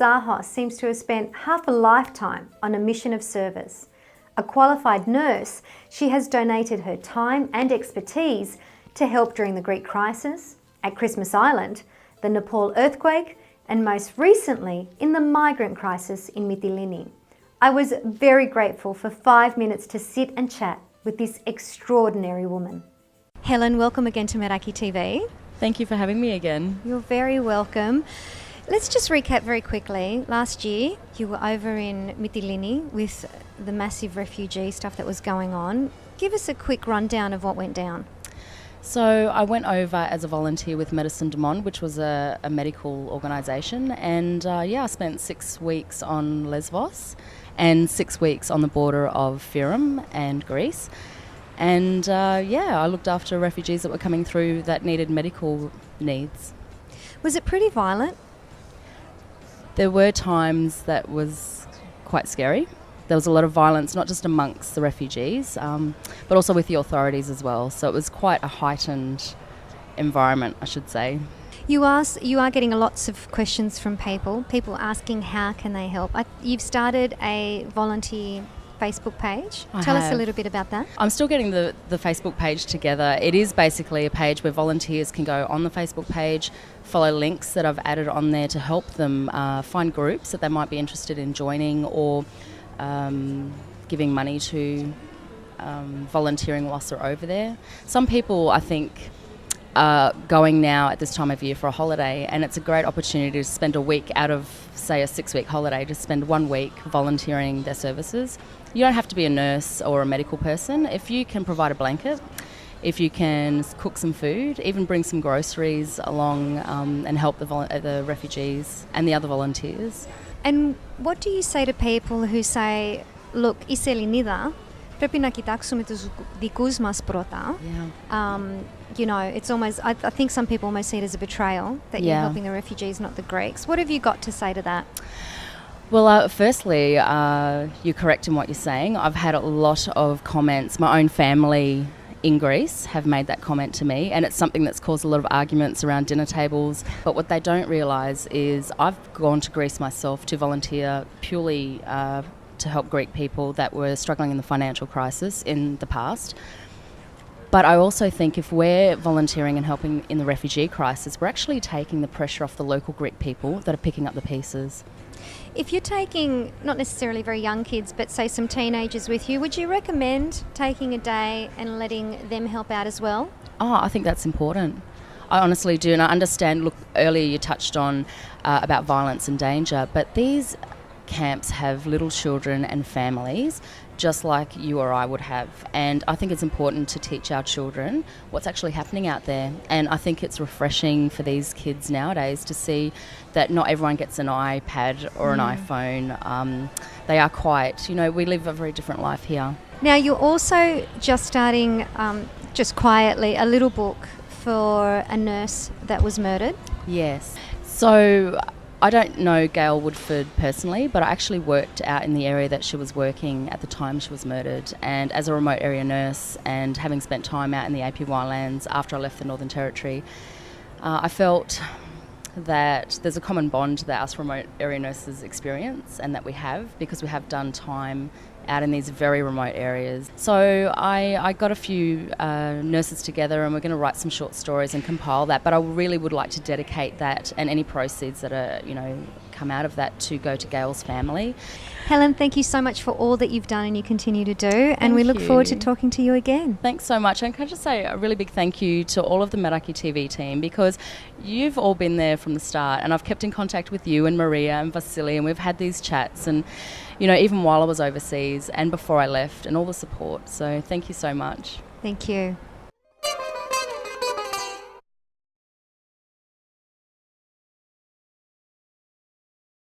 Zahos seems to have spent half a lifetime on a mission of service. A qualified nurse, she has donated her time and expertise to help during the Greek crisis, at Christmas Island, the Nepal earthquake, and most recently in the migrant crisis in Mytilene. I was very grateful for 5 minutes to sit and chat with this extraordinary woman. Helen, welcome again to Meraki TV. Thank you for having me again. You're very welcome. Let's just recap very quickly. Last year, you were over in Mytilene with the massive refugee stuff that was going on. Give us a quick rundown of what went down. So I went over as a volunteer with Medicine du Monde, which was a medical organisation, and I spent 6 weeks on Lesbos and 6 weeks on the border of Fyrom and Greece. And I looked after refugees that were coming through that needed medical needs. Was it pretty violent? There were times that was quite scary. There was a lot of violence, not just amongst the refugees, but also with the authorities as well. So it was quite a heightened environment, I should say. You are getting lots of questions from people asking how can they help. You've started a volunteer Facebook page. Tell us a little bit about that. I'm still getting the Facebook page together. It is basically a page where volunteers can go on the Facebook page, follow links that I've added on there to help them find groups that they might be interested in joining or giving money to, volunteering whilst they're over there. Some people, I think, are going now at this time of year for a holiday, and it's a great opportunity to spend a week out of, say, a 6-week holiday, to spend 1 week volunteering their services. You don't have to be a nurse or a medical person. If you can provide a blanket, if you can cook some food, even bring some groceries along and help the refugees and the other volunteers. And what do you say to people who say, look, είσαι Ελληνίδα, πρέπει να κοιτάξουμε τους δικούς μας πρώτα? It's almost, I think some people almost see it as a betrayal that you're helping the refugees, not the Greeks. What have you got to say to that? Well, firstly, you're correct in what you're saying. I've had a lot of comments. My own family in Greece have made that comment to me, and it's something that's caused a lot of arguments around dinner tables. But what they don't realise is I've gone to Greece myself to volunteer purely to help Greek people that were struggling in the financial crisis in the past. But I also think if we're volunteering and helping in the refugee crisis, we're actually taking the pressure off the local Greek people that are picking up the pieces. If you're taking, not necessarily very young kids, but say some teenagers with you, would you recommend taking a day and letting them help out as well? Oh, I think that's important. I honestly do, and I understand, look, earlier you touched on about violence and danger, but these camps have little children and families just like you or I would have, and I think it's important to teach our children what's actually happening out there. And I think it's refreshing for these kids nowadays to see that not everyone gets an iPad or an iPhone. They are quite, we live a very different life here. Now you're also just starting, just quietly, a little book for a nurse that was murdered. Yes. So I don't know Gail Woodford personally, but I actually worked out in the area that she was working at the time she was murdered. And as a remote area nurse, and having spent time out in the AP Winelands after I left the Northern Territory, I felt that there's a common bond that us remote area nurses experience and that we have, because we have done time out in these very remote areas. So I got a few nurses together, and we're going to write some short stories and compile that, but I really would like to dedicate that and any proceeds that are, come out of that to go to Gail's family. Helen, thank you so much for all that you've done and you continue to do, and we look forward to talking to you again. Thanks so much, and can I just say a really big thank you to all of the Meraki TV team, because you've all been there from the start, and I've kept in contact with you and Maria and Vasily, and we've had these chats, and even while I was overseas and before I left, and all the support. So thank you so much. Thank you.